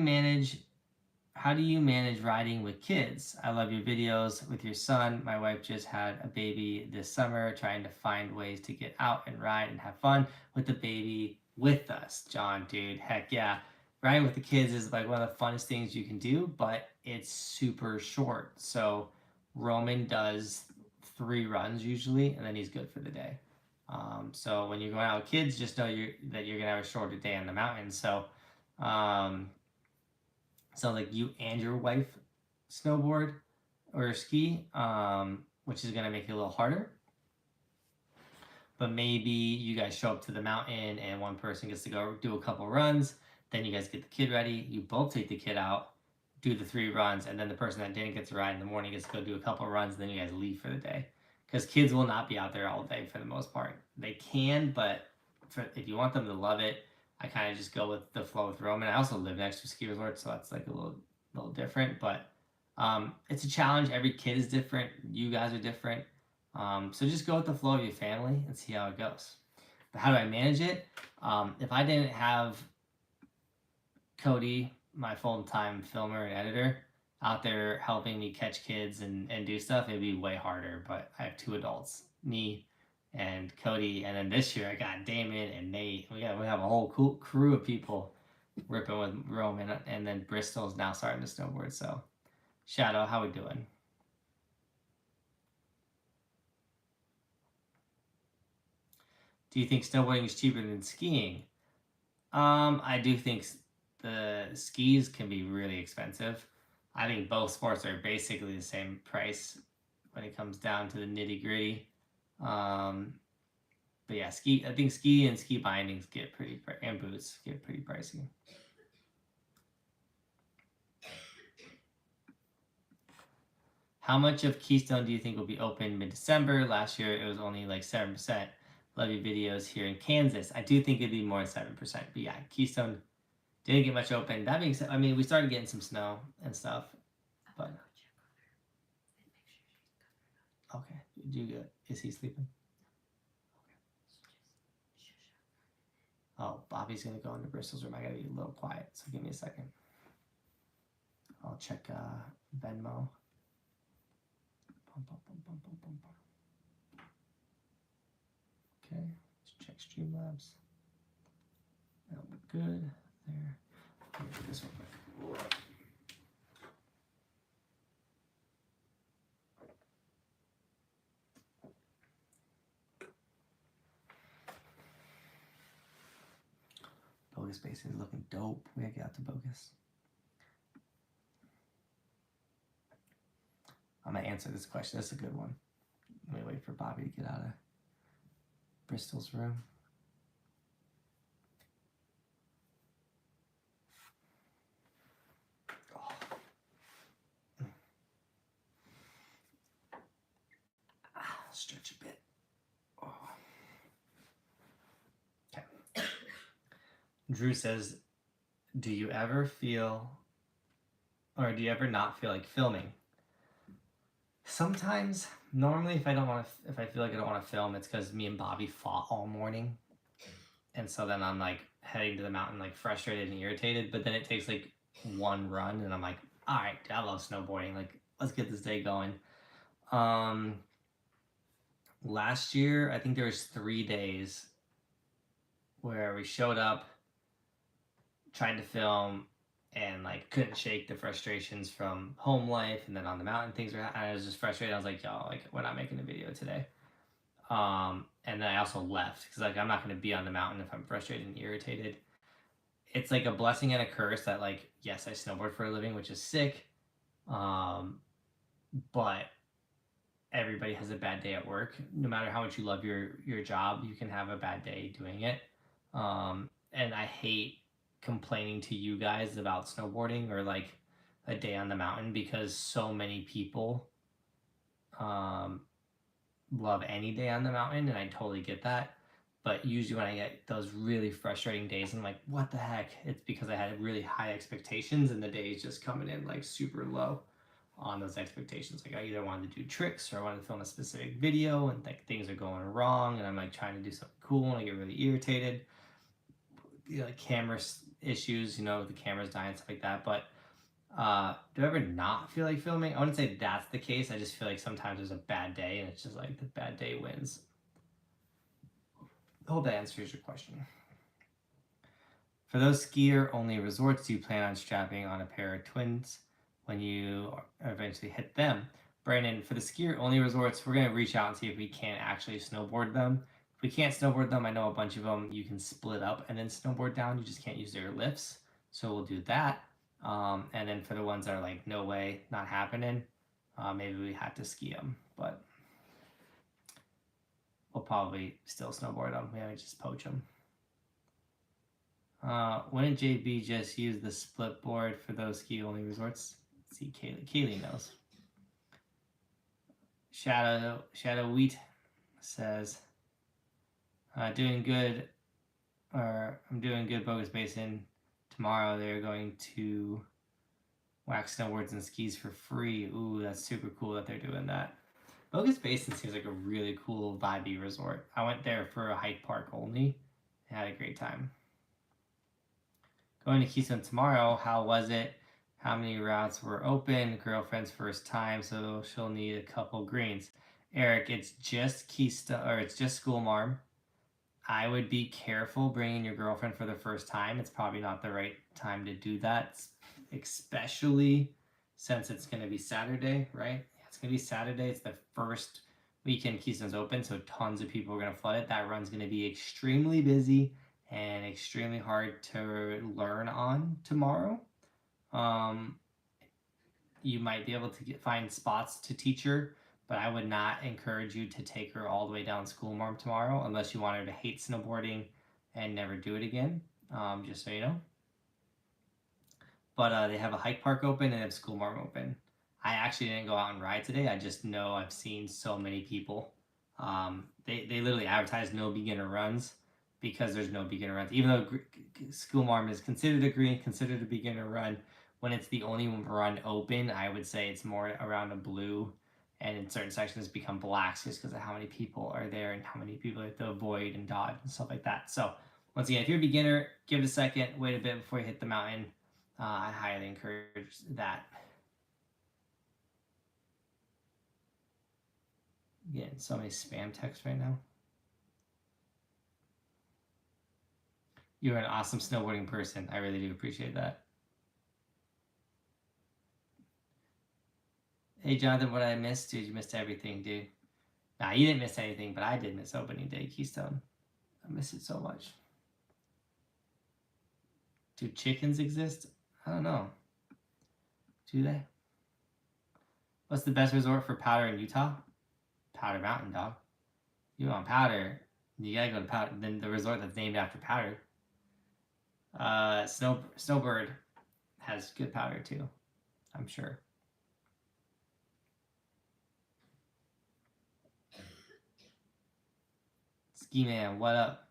S1: manage riding with kids? I love your videos with your son. My wife just had a baby this summer, trying to find ways to get out and ride and have fun with the baby with us. John, dude, heck yeah. Riding with the kids is like one of the funnest things you can do, but it's super short. So Roman does 3 runs usually, and then he's good for the day. So when you're going out with kids, just know that you're gonna have a shorter day on the mountain. So like you and your wife snowboard or ski, which is gonna make it a little harder. But maybe you guys show up to the mountain and one person gets to go do a couple runs. Then you guys get the kid ready. You both take the kid out, do the 3 runs, and then the person that didn't get to ride in the morning gets to go do a couple runs, and then you guys leave for the day. Because kids will not be out there all day for the most part. They can, but if you want them to love it, I kind of just go with the flow with Roman. I also live next to a ski resort, so that's like a little different. But it's a challenge. Every kid is different. You guys are different. So just go with the flow of your family and see how it goes. But how do I manage it? If I didn't have Cody, my full-time filmer and editor, out there helping me catch kids and do stuff, it'd be way harder. But I have 2 adults, me and Cody, and then this year I got Damon and Nate. We have a whole cool crew of people ripping with Roman, and then Bristol's now starting to snowboard. So Shadow, how we doing? Do you think snowboarding is cheaper than skiing? I do think the skis can be really expensive. I think both sports are basically the same price when it comes down to the nitty gritty. But yeah, I think ski and ski bindings get and boots get pretty pricey. How much of Keystone do you think will be open mid-December? Last year it was only like 7%. Love your videos here in Kansas. I do think it'd be more than 7%. But yeah, Keystone didn't get much open. That being said, I mean, we started getting some snow and stuff. But okay, do good. Is he sleeping? Oh, Bobby's gonna go into Bristol's room. I gotta be a little quiet, so give me a second. I'll check Venmo. Okay, let's check Streamlabs. That'll be good. There. Let me do this real quick. Bogus Space is looking dope. We gotta get out to Bogus. I'm gonna answer this question. That's a good one. Let me wait for Bobby to get out of Bristol's room. Stretch a bit. Oh. Okay. Drew says, do you ever not feel like filming? Sometimes. Normally, if I feel like I don't want to film, it's because me and Bobby fought all morning, and so then I'm like heading to the mountain like frustrated and irritated. But then it takes like 1 run, and I'm like, all right, I love snowboarding. Like, let's get this day going. Last year, I think there was 3 days where we showed up, tried to film, and like couldn't shake the frustrations from home life, and then on the mountain things were. I was just frustrated. I was like, y'all, like we're not making a video today. And then I also left because like I'm not going to be on the mountain if I'm frustrated and irritated. It's like a blessing and a curse that like yes, I snowboard for a living, which is sick. But everybody has a bad day at work. No matter how much you love your job, you can have a bad day doing it. And I hate complaining to you guys about snowboarding or like a day on the mountain, because so many people love any day on the mountain, and I totally get that. But usually when I get those really frustrating days, I'm like, what the heck? It's because I had really high expectations and the day is just coming in like super low on those expectations. Like I either wanted to do tricks or I wanted to film a specific video, and like things are going wrong and I'm like trying to do something cool and I get really irritated. You know, like camera issues, you know, the camera's dying, stuff like that. But do I ever not feel like filming? I wouldn't say that's the case. I just feel like sometimes there's a bad day and it's just like the bad day wins. I hope that answers your question. For those skier only resorts, do you plan on strapping on a pair of twins when you eventually hit them? Brandon, for the skier only resorts, we're going to reach out and see if we can actually snowboard them. If we can't snowboard them, I know a bunch of them you can split up and then snowboard down. You just can't use their lifts. So we'll do that. And then for the ones that are like, no way, not happening, maybe we have to ski them. But we'll probably still snowboard them. We might just poach them. Wouldn't JB just use the split board for those ski only resorts? Let's see, Kaylee knows. Shadow Wheat says, doing good, or I'm doing good, Bogus Basin. Tomorrow they're going to wax snowboards and skis for free. Ooh, that's super cool that they're doing that. Bogus Basin seems like a really cool, vibey resort. I went there for a hike park only and had a great time. Going to Keystone tomorrow, how was it? How many routes were open? Girlfriend's first time, so she'll need a couple greens. Eric, it's just Keystone, or it's just School Marm. I would be careful bringing your girlfriend for the first time. It's probably not the right time to do that, especially since it's going to be Saturday, right? It's going to be Saturday. It's the first weekend Keystone's open, so tons of people are going to flood it. That run's going to be extremely busy and extremely hard to learn on tomorrow. You might be able to find spots to teach her, but I would not encourage you to take her all the way down School Marm tomorrow unless you want her to hate snowboarding and never do it again, just so you know. But they have a hike park open and they have School Marm open. I actually didn't go out and ride today. I just know I've seen so many people. They literally advertise no beginner runs because there's no beginner runs. Even though School Marm is considered a green, considered a beginner run, when it's the only run open, I would say it's more around a blue, and in certain sections become blacks just because of how many people are there and how many people have to avoid and dodge and stuff like that. So once again, if you're a beginner, give it a second, wait a bit before you hit the mountain. I highly encourage that. Getting so many spam texts right now. You're an awesome snowboarding person. I really do appreciate that. Hey, Jonathan, what I missed? Dude, you missed everything, dude. Nah, you didn't miss anything, but I did miss opening day Keystone. I miss it so much. Do chickens exist? I don't know. Do they? What's the best resort for powder in Utah? Powder Mountain, dog. You want powder, you gotta go to Powder. Then the resort that's named after powder. Snowbird has good powder too, I'm sure. Ski Man, what up?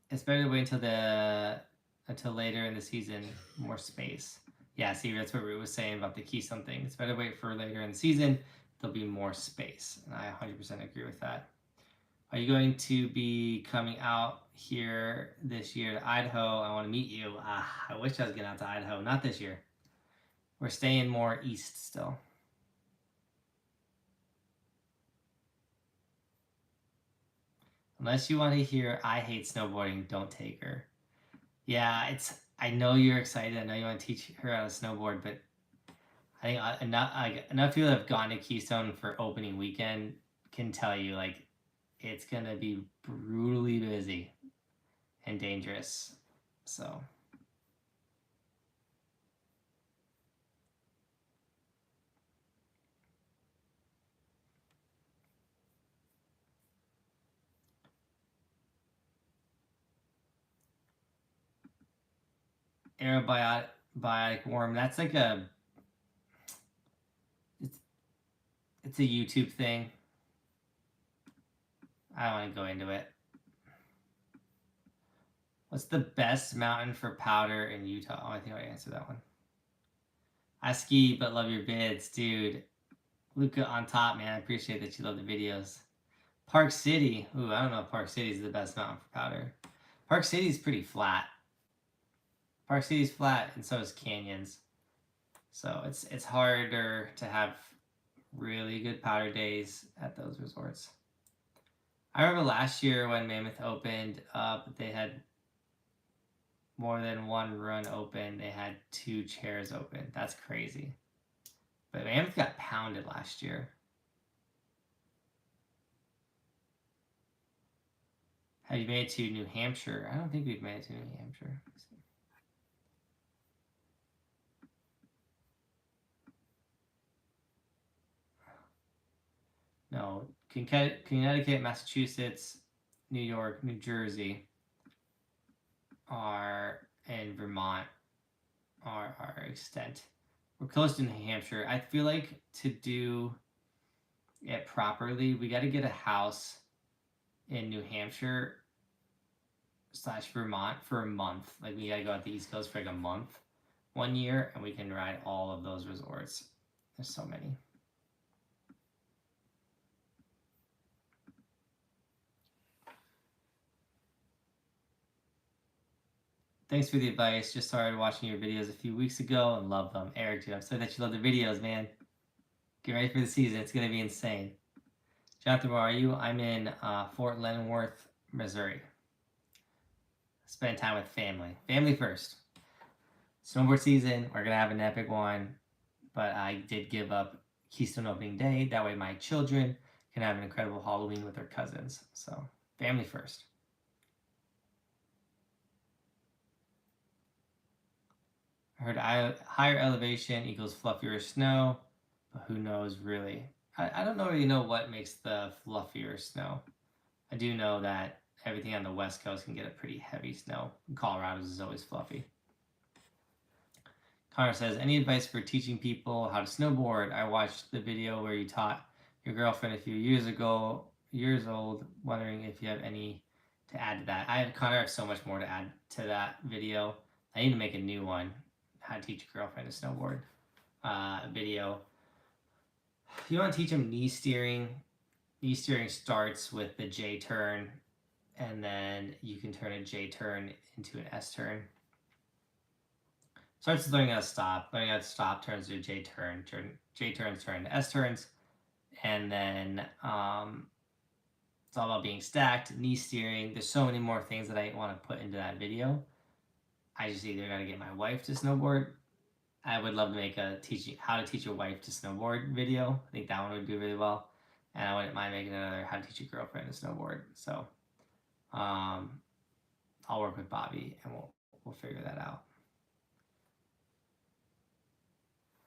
S1: It's better to wait until later in the season, more space. Yeah, see, that's what we were saying about the Keystone thing. It's better to wait for later in the season. There'll be more space, and I 100% agree with that. Are you going to be coming out here this year to Idaho? I want to meet you. I wish I was getting out to Idaho. Not this year. We're staying more east still. Unless you want to hear I hate snowboarding, don't take her. Yeah, I know you're excited. I know you want to teach her how to snowboard, but I think enough people that have gone to Keystone for opening weekend can tell you, like, it's going to be brutally busy and dangerous. So Aerobiotic worm. That's like it's a YouTube thing. I don't want to go into it. What's the best mountain for powder in Utah? Oh, I think I answered that one. I ski, but love your vids, dude. Luca on top, man. I appreciate that you love the videos. Park City. Ooh, I don't know if Park City is the best mountain for powder. Park City is pretty flat. Park City's flat, and so is canyons. So it's harder to have really good powder days at those resorts. I remember last year when Mammoth opened up, they had more than one run open. They had 2 chairs open. That's crazy. But Mammoth got pounded last year. Have you made it to New Hampshire? I don't think we've made it to New Hampshire. No, Connecticut, Massachusetts, New York, New Jersey are, and Vermont are our extent. We're close to New Hampshire. I feel like to do it properly, we got to get a house in New Hampshire / Vermont for a month. Like we got to go out the East Coast for like a month 1 year, and we can ride all of those resorts. There's so many. Thanks for the advice. Just started watching your videos a few weeks ago and love them. Eric, dude, I'm so that you love the videos, man. Get ready for the season. It's going to be insane. Johnathan, where are you? I'm in Fort Leavenworth, Missouri. Spend time with family. Family first. Snowboard season, we're going to have an epic one. But I did give up Keystone opening day. That way my children can have an incredible Halloween with their cousins. So family first. I heard higher elevation equals fluffier snow, but who knows really? I don't really know what makes the fluffier snow. I do know that everything on the West Coast can get a pretty heavy snow. Colorado's is always fluffy. Connor says, any advice for teaching people how to snowboard? I watched the video where you taught your girlfriend a few years old, wondering if you have any to add to that. Connor, I have so much more to add to that video. I need to make a new one, how to teach your girlfriend to snowboard video. If you want to teach them knee steering starts with the J turn, and then you can turn a J turn into an S turn. Starts with learning how to stop. Learning how to stop turns to a J turn. J turns turn to S turns. And then it's all about being stacked, knee steering. There's so many more things that I want to put into that video. I just either got to get my wife to snowboard. I would love to make a how to teach your wife to snowboard video. I think that one would do really well. And I wouldn't mind making another how to teach your girlfriend to snowboard. So I'll work with Bobby and we'll figure that out.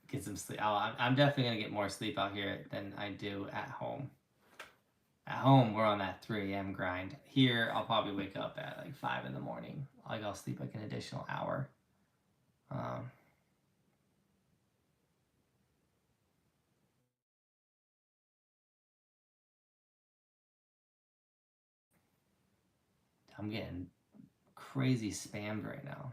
S1: Get some sleep. I'm definitely going to get more sleep out here than I do at home. At home, we're on that 3 a.m. grind. Here, I'll probably wake up at like 5 in the morning. I'll sleep like an additional hour. I'm getting crazy spammed right now.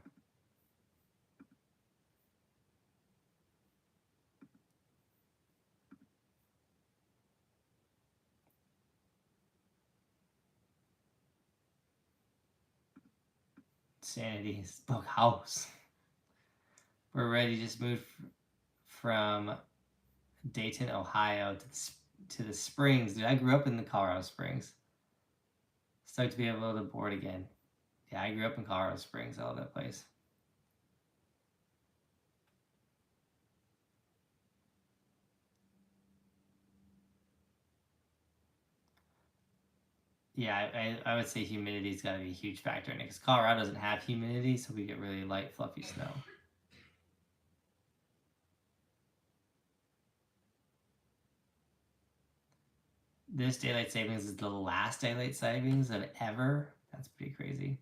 S1: Sanity's Buckhouse. We're ready. Just moved from Dayton, Ohio to the Springs. Dude, I grew up in the Colorado Springs. Stoked to be able to board again. Yeah, I grew up in Colorado Springs. I love that place. Yeah, I would say humidity's got to be a huge factor in it because Colorado doesn't have humidity, so we get really light, fluffy snow. This daylight savings is the last daylight savings of ever. That's pretty crazy.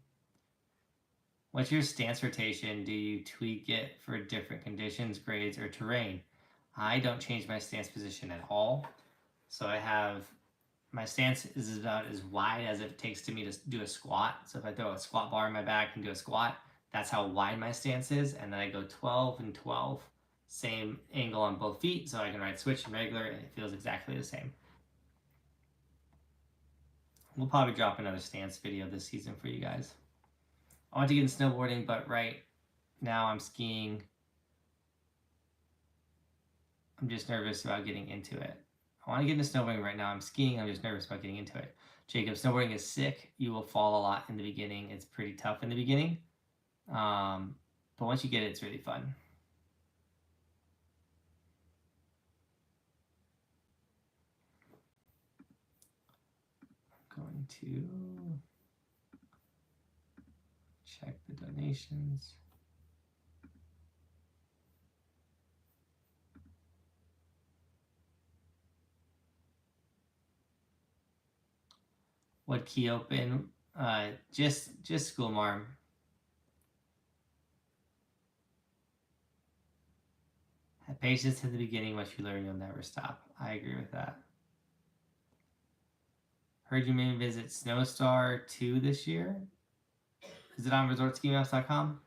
S1: What's your stance rotation? Do you tweak it for different conditions, grades, or terrain? I don't change my stance position at all. So I have, my stance is about as wide as it takes to me to do a squat. So if I throw a squat bar in my back and do a squat, that's how wide my stance is. And then I go 12 and 12, same angle on both feet. So I can ride switch and regular, and it feels exactly the same. We'll probably drop another stance video this season for you guys. I want to get into snowboarding, but right now I'm skiing. I'm just nervous about getting into it. I want to get into snowboarding right now. I'm skiing. I'm just nervous about getting into it. Jacob, snowboarding is sick. You will fall a lot in the beginning. It's pretty tough in the beginning. But once you get it, it's really fun. I'm going to check the donations. What key open? Just school marm. Have patience at the beginning. Once you learn, you'll never stop. I agree with that. Heard you may visit Snowstar 2 this year. Is it on resortskimaps.com?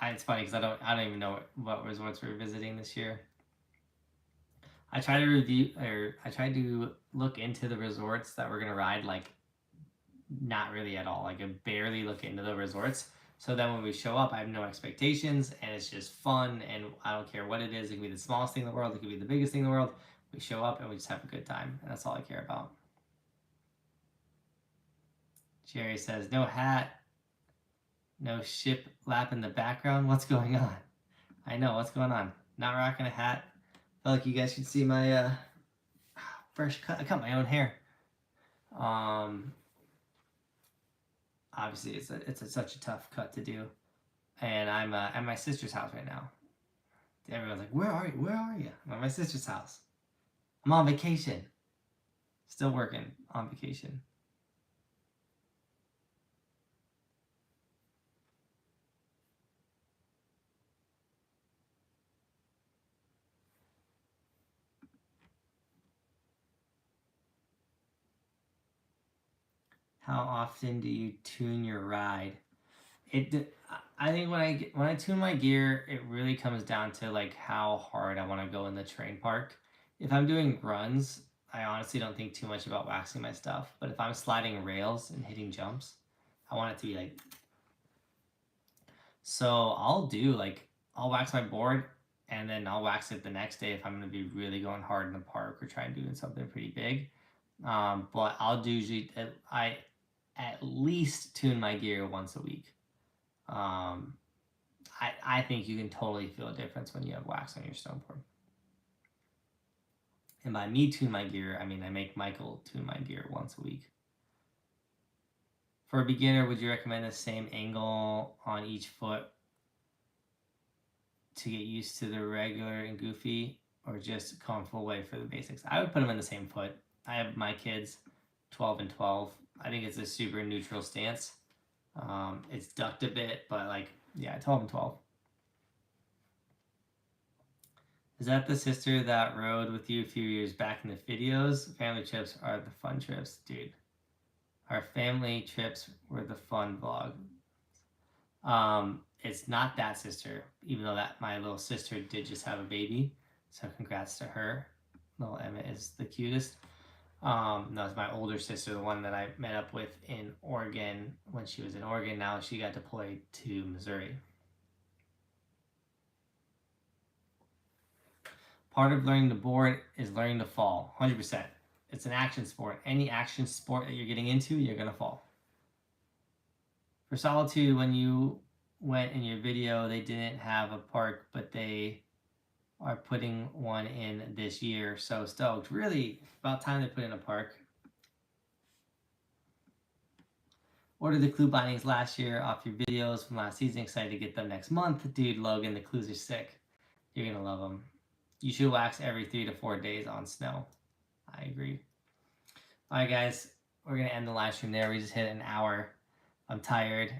S1: It's funny because I don't even know what resorts we're visiting this year. I tried to look into the resorts that we're gonna ride, like not really at all. Like I barely look into the resorts. So then when we show up, I have no expectations, and it's just fun, and I don't care what it is. It can be the smallest thing in the world. It can be the biggest thing in the world. We show up and we just have a good time, and that's all I care about. Jerry says, no hat, no ship lap in the background. What's going on? I know, what's going on? Not rocking a hat. I feel like you guys should see my fresh cut. I cut my own hair. Obviously, it's such a tough cut to do. And I'm at my sister's house right now. Everyone's like, where are you? Where are you? I'm at my sister's house. I'm on vacation. Still working on vacation. How often do you tune your ride? I think when I tune my gear, it really comes down to like how hard I want to go in the terrain park. If I'm doing runs, I honestly don't think too much about waxing my stuff. But if I'm sliding rails and hitting jumps, I want it to be like. So I'll wax my board, and then I'll wax it the next day if I'm going to be really going hard in the park or trying doing something pretty big. But I'll do usually I at least tune my gear once a week. I think you can totally feel a difference when you have wax on your snowboard. And by me tune my gear, I mean I make Michael tune my gear once a week. For a beginner, would you recommend the same angle on each foot to get used to the regular and goofy, or just come full way for the basics? I would put them in the same foot. I have my kids 12 and 12. I think it's a super neutral stance. It's ducked a bit, but like, yeah, 12 and 12. Is that the sister that rode with you a few years back in the videos? Family trips are the fun trips, dude. Our family trips were the fun vlog. It's not that sister, even though that my little sister did just have a baby. So congrats to her. Little Emma is the cutest. That was my older sister, the one that I met up with in Oregon when she was in Oregon. Now she got deployed to Missouri. Part of learning to board is learning to fall, 100%. It's an action sport. Any action sport that you're getting into, you're going to fall. For Solitude, when you went in your video, they didn't have a park, but they are putting one in this year. So stoked. Really, about time they put in a park. Ordered the clue bindings last year off your videos from last season. Excited to get them next month. Dude, Logan, the clues are sick. You're going to love them. You should wax every 3 to 4 days on snow. I agree. All right, guys. We're going to end the live stream there. We just hit an hour. I'm tired.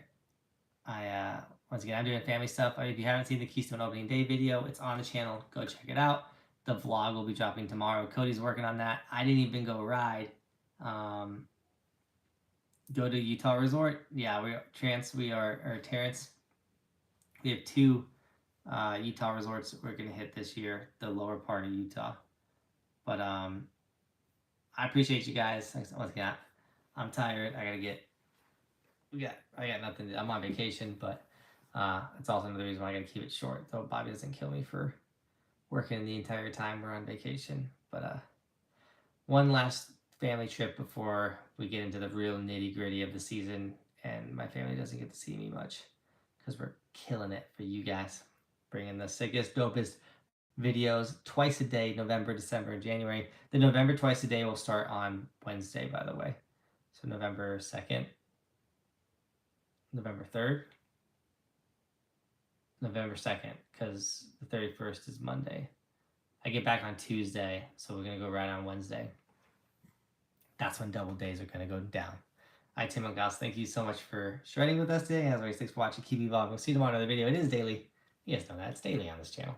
S1: Once again, I'm doing family stuff. If you haven't seen the Keystone opening day video, it's on the channel. Go check it out. The vlog will be dropping tomorrow. Cody's working on that. I didn't even go ride. Go to Utah Resort. Yeah, Terrence. We have 2 Utah resorts that we're gonna hit this year, the lower part of Utah. But I appreciate you guys. Once again, I'm tired. I got nothing to, I'm on vacation, but it's also another reason why I gotta keep it short, so Bobby doesn't kill me for working the entire time we're on vacation. But one last family trip before we get into the real nitty-gritty of the season, and my family doesn't get to see me much because we're killing it for you guys, bringing the sickest, dopest videos twice a day, November, December, and January. The November twice a day will start on Wednesday, by the way. So November 2nd, November 3rd, November 2nd, because the 31st is Monday. I get back on Tuesday, so we're going to go right on Wednesday. That's when double days are going to go down. All right, Tim and Gauss, thank you so much for shredding with us today. As always, thanks for watching. Keep evolving. We'll see you tomorrow in another video. It is daily. You guys know that. It's daily on this channel.